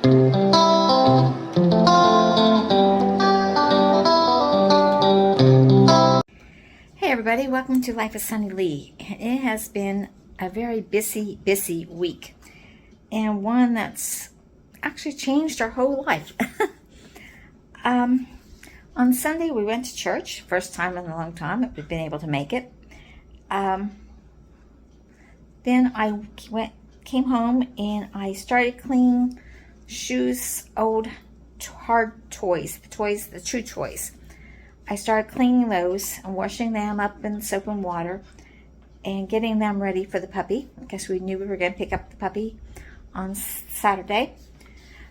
Hey everybody, welcome to Life with Sunny Lea. It has been a very busy week, and one that's actually changed our whole life. On Sunday we went to church, first time in a long time that we've been able to make it. Then I came home and I started cleaning Shu's old hard toys, the chew toys. I started cleaning those and washing them up in soap and water and getting them ready for the puppy, because we knew we were going to pick up the puppy on Saturday.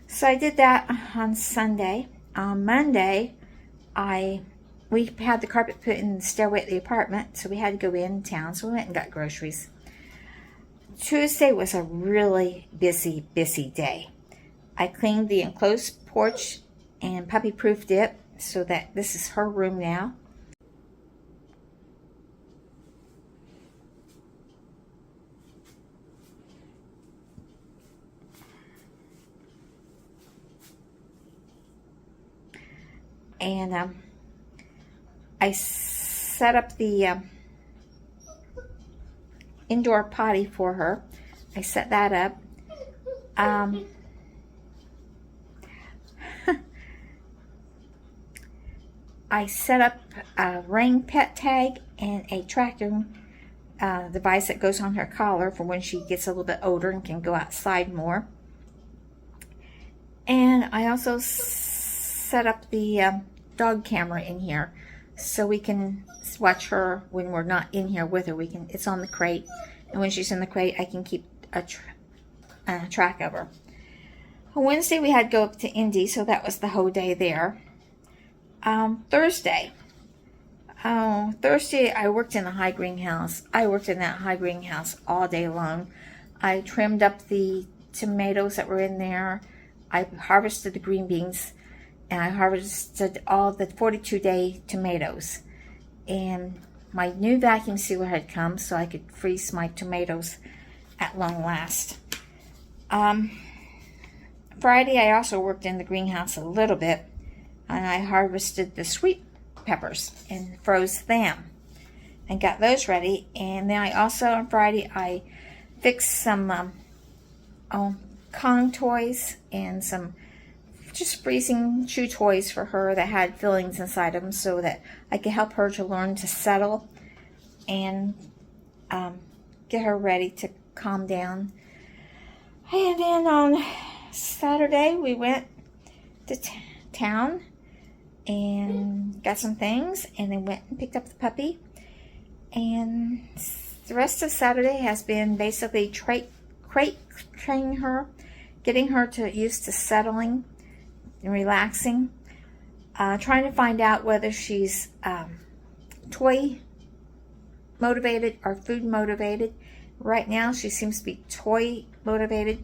So I did that on Sunday. On Monday, we had the carpet put in the stairway at the apartment, so we had to go in town, so we went and got groceries. Tuesday was a really busy day. I cleaned the enclosed porch and puppy-proofed it, so that this is her room now. And I set up the indoor potty for her. I set that up. I set up a ring pet tag and a tracking device that goes on her collar for when she gets a little bit older and can go outside more. And I also set up the dog camera in here so we can watch her when we're not in here with her. It's on the crate, and when she's in the crate I can keep a track of her. On Wednesday we had to go up to Indy, so that was the whole day there. Thursday I worked in the high greenhouse. I worked in that high greenhouse all day long. I trimmed up the tomatoes that were in there. I harvested the green beans, and I harvested all the 42-day tomatoes. And my new vacuum sealer had come, so I could freeze my tomatoes at long last. Friday I also worked in the greenhouse a little bit, and I harvested the sweet peppers and froze them and got those ready. And then I also, on Friday, I fixed some Kong toys and some just freezing chew toys for her that had fillings inside of them, so that I could help her to learn to settle and get her ready to calm down. And then on Saturday we went to town and got some things, and then went and picked up the puppy. And the rest of Saturday has been basically crate training her, getting her used to settling and relaxing, trying to find out whether she's toy motivated or food motivated. Right now she seems to be toy motivated,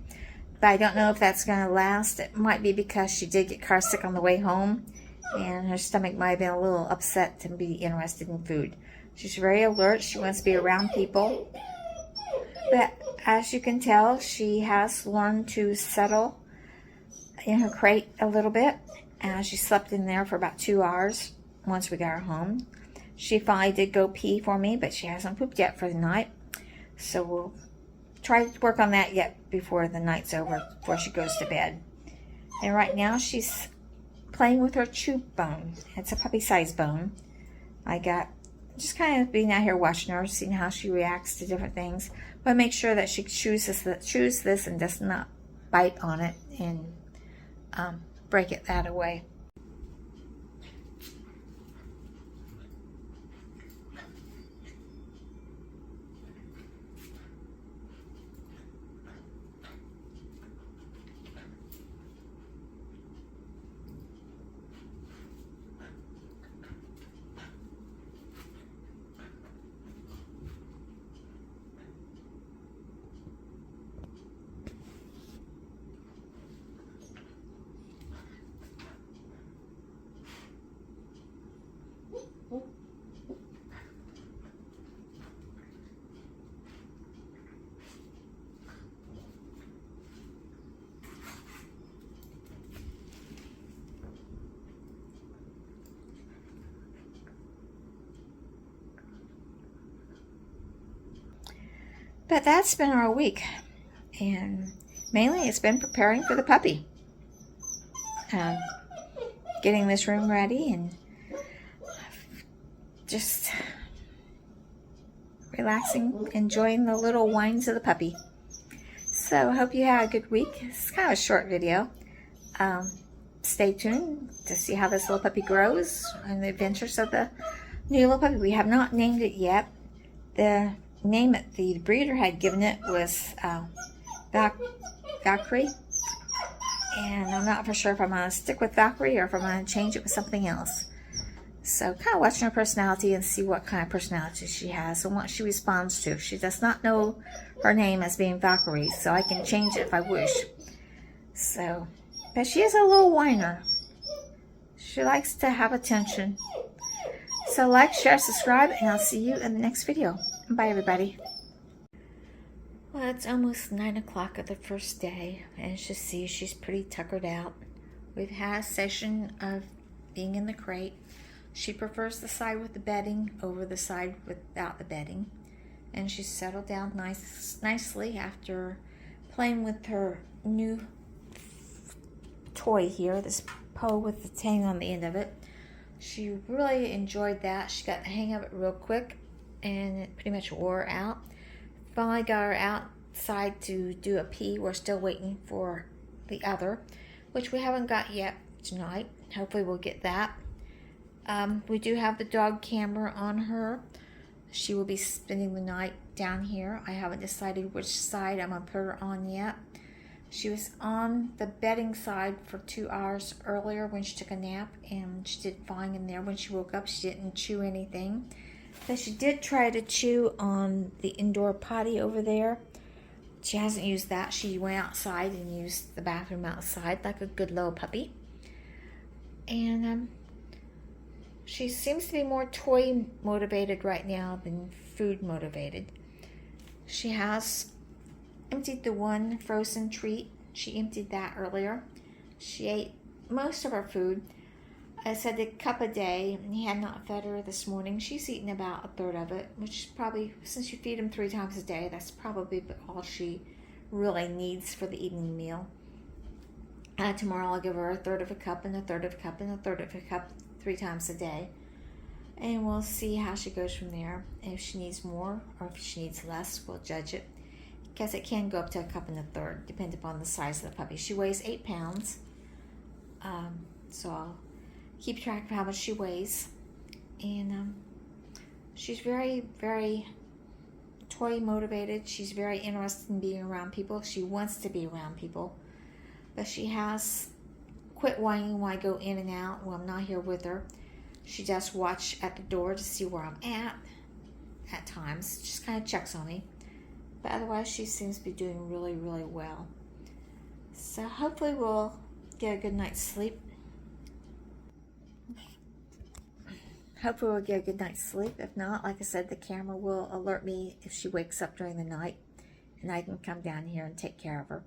but I don't know if that's going to last. It might be because she did get car sick on the way home, and her stomach might have been a little upset to be interested in food. She's very alert. She wants to be around people. But as you can tell, she has learned to settle in her crate a little bit. And she slept in there for about 2 hours once we got her home. She finally did go pee for me, but she hasn't pooped yet for the night. So we'll try to work on that yet before the night's over, before she goes to bed. And right now she's playing with her chew bone. It's a puppy-sized bone. I got just kind of being out here watching her, seeing how she reacts to different things. But make sure that she chews this and does not bite on it and break it that away. But that's been our week. And mainly it's been preparing for the puppy. Getting this room ready and just relaxing, enjoying the little whines of the puppy. So I hope you had a good week. It's kind of a short video. Stay tuned to see how this little puppy grows and the adventures of the new little puppy. We have not named it yet. The name that the breeder had given it was Valkyrie. And I'm not for sure if I'm going to stick with Valkyrie or if I'm going to change it with something else. So kind of watching her personality and see what kind of personality she has and what she responds to. She does not know her name as being Valkyrie, so I can change it if I wish. So, but she is a little whiner. She likes to have attention. So like, share, subscribe, and I'll see you in the next video. Bye, everybody. Well, it's almost 9 o'clock of the first day, and as you see, she's pretty tuckered out. We've had a session of being in the crate. She prefers the side with the bedding over the side without the bedding. And she's settled down nicely after playing with her new toy here, this pole with the tang on the end of it. She really enjoyed that. She got the hang of it real quick, and it pretty much wore her out. Finally got her outside to do a pee. We're still waiting for the other, which we haven't got yet tonight. Hopefully we'll get that. We do have the dog camera on her. She will be spending the night down here. I haven't decided which side I'm going to put her on yet. She was on the bedding side for 2 hours earlier when she took a nap, and she did fine in there. When she woke up, she didn't chew anything. But she did try to chew on the indoor potty over there. She hasn't used that. She went outside and used the bathroom outside like a good little puppy. And she seems to be more toy motivated right now than food motivated. She has emptied the one frozen treat. She emptied that earlier. She ate most of her food. I said a cup a day, and he had not fed her this morning. She's eaten about a third of it, which is probably, since you feed him 3 times a day, that's probably all she really needs for the evening meal. Tomorrow I'll give her a third of a cup and a third of a cup and a third of a cup 3 times a day. And we'll see how she goes from there. If she needs more or if she needs less, we'll judge it. Because it can go up to a cup and a third, depending upon the size of the puppy. She weighs 8 pounds. So I'll keep track of how much she weighs. And she's very, very toy motivated. She's very interested in being around people. She wants to be around people. But she has quit whining when I go in and out when I'm not here with her. She does watch at the door to see where I'm at times. Just kind of checks on me. But otherwise, she seems to be doing really, really well. So hopefully we'll get a good night's sleep. Hopefully we'll get a good night's sleep. If not, like I said, the camera will alert me if she wakes up during the night, and I can come down here and take care of her.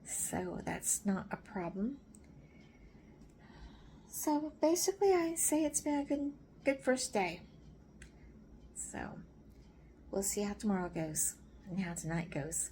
So that's not a problem. So basically, I say it's been a good first day. So we'll see how tomorrow goes and how tonight goes.